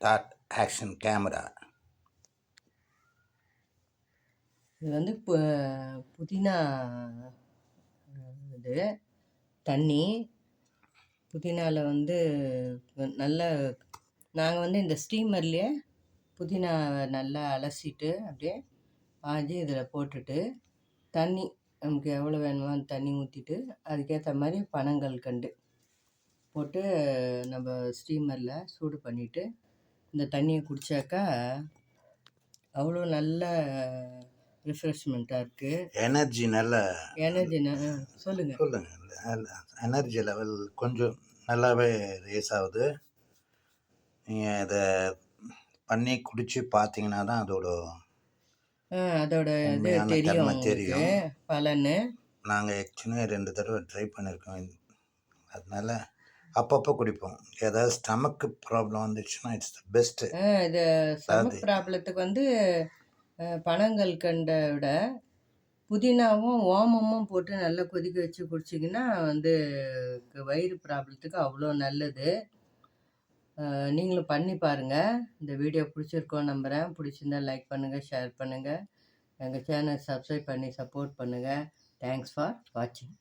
Start action camera. இது வந்து புதினா இது தண்ணி. புதினாவில் வந்து நல்ல நாங்கள் வந்து இந்த ஸ்டீமர்லேயே புதினா நல்லா அலசிட்டு அப்படியே ஆஞ்சி இதில் போட்டுட்டு தண்ணி நமக்கு எவ்வளோ வேணுமோ அந்த தண்ணி ஊற்றிட்டு அதுக்கேற்ற மாதிரி பனங்கல்கண்டு போட்டு நம்ம ஸ்டீமரில் சூடு பண்ணிவிட்டு இந்த தண்ணியை குடித்தாக்கா அவ்வளோ நல்ல ரிஃப்ரெஷ்மெண்ட்டாக இருக்குது. எனர்ஜி நல்ல எனர்ஜி சொல்லுங்கள். எனர்ஜி லெவல் கொஞ்சம் நல்லாவே ரேஸ் ஆகுது. நீங்கள் இதை பண்ணி குடித்து பார்த்தீங்கன்னா தான் அதோட இது தெரியும் பலன்னு. நாங்கள் ஆக்சுவலி 2 தடவை ட்ரை பண்ணியிருக்கோம். அதனால அப்பப்போ குடிப்போம். ஏதாவது ஸ்டமக்கு ப்ராப்ளம் வந்துச்சுன்னா இட்ஸ் த பெஸ்ட்டு. இது ஸ்டமக் ப்ராப்ளத்துக்கு வந்து பனங்கல்கண்டை விட புதினாவும் ஓமமும் போட்டு நல்லா கொதிக்க வச்சு குடிச்சிங்கன்னா வந்து வயிறு ப்ராப்ளத்துக்கு அவ்வளோ நல்லது. நீங்களும் பண்ணி பாருங்கள். இந்த வீடியோ பிடிச்சிருக்கோன்னு நம்புகிறேன். பிடிச்சிருந்தா லைக் பண்ணுங்கள், ஷேர் பண்ணுங்கள். எங்கள் சேனல் சப்ஸ்கிரைப் பண்ணி சப்போர்ட் பண்ணுங்கள். தேங்க்ஸ் ஃபார் வாட்சிங்.